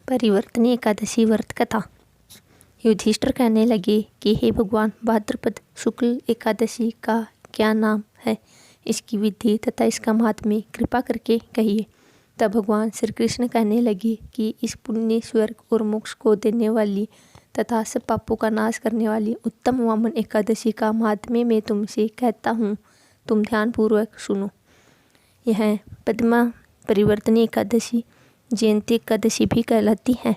परिवर्तनीय एकादशी व्रत कथा। युधिष्ठिर कहने लगे कि हे भगवान, भाद्रपद शुक्ल एकादशी का क्या नाम है, इसकी विधि तथा इसका महात्म्य कृपा करके कहिए। तब भगवान श्री कृष्ण कहने लगे कि इस पुण्य, स्वर्ग और मोक्ष को देने वाली तथा सब पापों का नाश करने वाली उत्तम वामन एकादशी का महात्म्य मैं तुमसे कहता हूँ, तुम ध्यानपूर्वक सुनो। यह पद्मा परिवर्तनीय एकादशी जयंती एकादशी भी कहलाती है।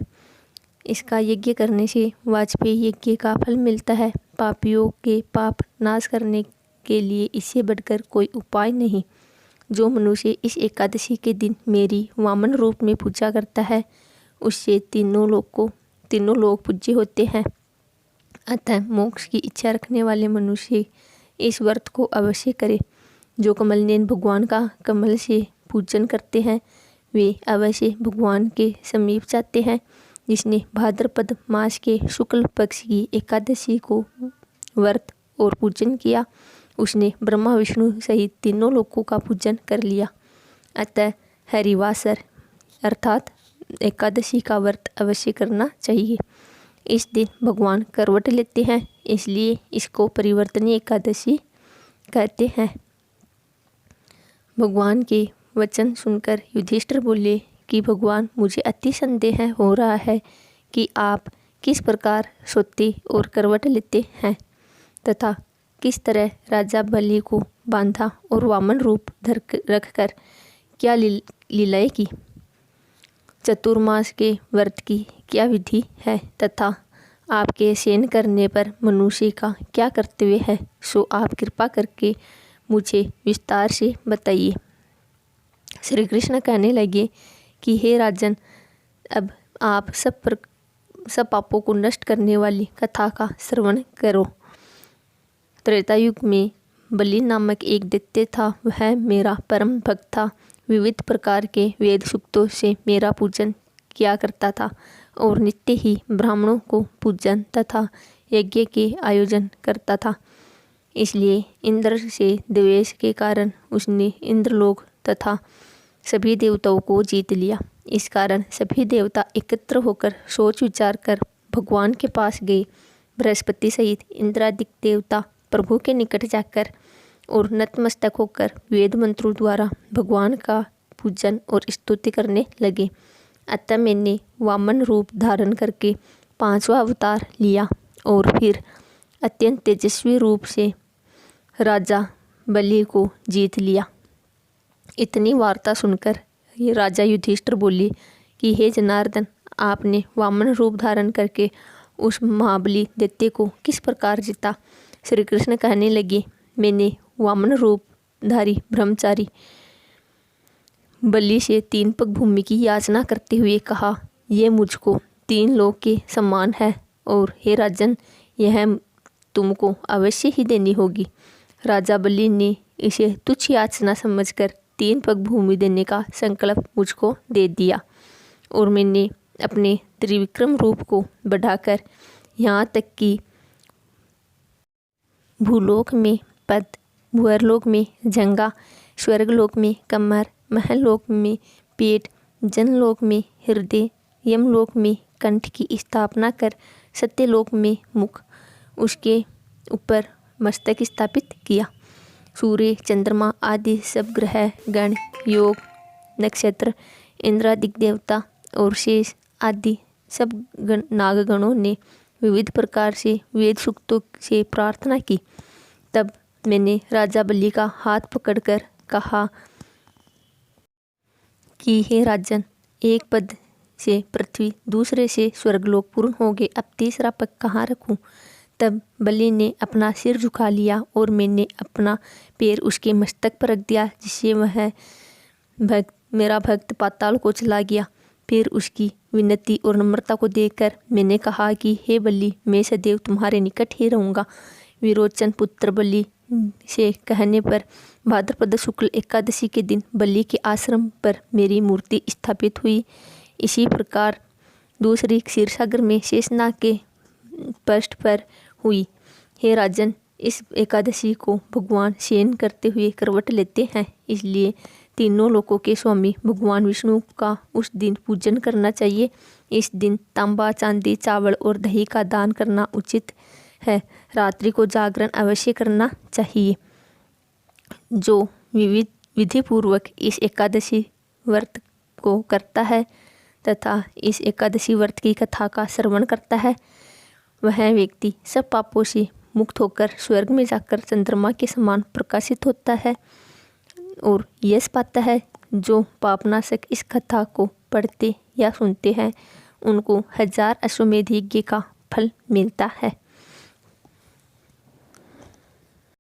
इसका यज्ञ करने से वाजपेयी यज्ञ का फल मिलता है। पापियों के पाप नाश करने के लिए इससे बढ़कर कोई उपाय नहीं। जो मनुष्य इस एकादशी के दिन मेरी वामन रूप में पूजा करता है, उससे तीनों लोग पूज्य होते हैं। अतः मोक्ष की इच्छा रखने वाले मनुष्य इस व्रत को अवश्य करे। जो कमलनयन भगवान का कमल से पूजन करते हैं, वे अवश्य भगवान के समीप जाते हैं। जिसने भाद्रपद मास के शुक्ल पक्ष की एकादशी को व्रत और पूजन किया, उसने ब्रह्मा विष्णु सहित तीनों लोकों का पूजन कर लिया। अतः हरिवासर अर्थात एकादशी का व्रत अवश्य करना चाहिए। इस दिन भगवान करवट लेते हैं, इसलिए इसको परिवर्तनीय एकादशी कहते हैं। भगवान के वचन सुनकर युधिष्ठिर बोले कि भगवान, मुझे अति संदेह हो रहा है कि आप किस प्रकार सोते और करवट लेते हैं तथा किस तरह राजा बलि को बांधा और वामन रूप रखकर क्या लीलाएं की। चतुर्मास के व्रत की क्या विधि है तथा आपके शयन करने पर मनुष्य का क्या कर्तव्य है, सो आप कृपा करके मुझे विस्तार से बताइए। श्री कृष्ण कहने लगे कि हे राजन, अब आप सब पापों को नष्ट करने वाली कथा का श्रवण करो। त्रेता युग में बलि नामक एक दैत्य था। वह मेरा परम भक्त था। विविध प्रकार के वेद सूक्तों से मेरा पूजन किया करता था और नित्य ही ब्राह्मणों को पूजन तथा यज्ञ के आयोजन करता था। इसलिए इंद्र से द्वेष के कारण उसने इंद्रलोक तथा सभी देवताओं को जीत लिया। इस कारण सभी देवता एकत्र होकर सोच विचार कर भगवान के पास गए। बृहस्पति सहित इंद्रादिक देवता प्रभु के निकट जाकर और नतमस्तक होकर वेद मंत्रों द्वारा भगवान का पूजन और स्तुति करने लगे। अतः मैंने वामन रूप धारण करके 5वां अवतार लिया और फिर अत्यंत तेजस्वी रूप से राजा बलि को जीत लिया। इतनी वार्ता सुनकर ये राजा युधिष्ठिर बोले कि हे जनार्दन, आपने वामन रूप धारण करके उस महाबली दैत्य को किस प्रकार जीता। श्री कृष्ण कहने लगे, मैंने वामन रूप धारी ब्रह्मचारी बलि से 3 पग भूमि की याचना करते हुए कहा, यह मुझको 3 लोक के समान है और हे राजन, यह तुमको अवश्य ही देनी होगी। राजा बलि ने इसे तुच्छ याचना समझकर 3 पग भूमि देने का संकल्प मुझको दे दिया और मैंने अपने त्रिविक्रम रूप को बढ़ाकर यहाँ तक कि भूलोक में पद, भुअरलोक में जंगा, स्वर्गलोक में कमर, महलोक में पेट, जनलोक में हृदय, यमलोक में कंठ की स्थापना कर सत्यलोक में मुख, उसके ऊपर मस्तक स्थापित किया। सूर्य, चंद्रमा आदि सब ग्रह गण, योग, नक्षत्र, इंद्रादिक देवता और शेष आदि सब नागगणों ने विविध प्रकार से वेद सूक्तों से प्रार्थना की। तब मैंने राजा बलि का हाथ पकड़कर कहा कि हे राजन, एक पद से पृथ्वी, दूसरे से स्वर्गलोक पूर्ण हो गए, अब तीसरा पग कहाँ रखूं। तब बलि ने अपना सिर झुका लिया और मैंने अपना पैर उसके मस्तक पर रख दिया, जिससे वह मेरा भक्त पाताल को चला गया। फिर उसकी विनती और नम्रता को देखकर मैंने कहा कि हे बलि, मैं सदैव तुम्हारे निकट ही रहूँगा। विरोचन पुत्र बलि से कहने पर भाद्रपद शुक्ल एकादशी के दिन बलि के आश्रम पर मेरी मूर्ति स्थापित हुई। इसी प्रकार दूसरी क्षीरसागर में शेषनाग के पृष्ठ पर हुई। हे राजन, इस एकादशी को भगवान शयन करते हुए करवट लेते हैं, इसलिए तीनों लोकों के स्वामी भगवान विष्णु का उस दिन पूजन करना चाहिए। इस दिन तांबा, चांदी, चावल और दही का दान करना उचित है। रात्रि को जागरण अवश्य करना चाहिए। जो विधि पूर्वक इस एकादशी व्रत को करता है तथा इस एकादशी व्रत की कथा का श्रवण करता है, वह व्यक्ति सब पापों से मुक्त होकर स्वर्ग में जाकर चंद्रमा के समान प्रकाशित होता है और यश पाता है। जो पापनाशक इस कथा को पढ़ते या सुनते हैं, उनको 1000 अश्वमेध यज्ञ का फल मिलता है।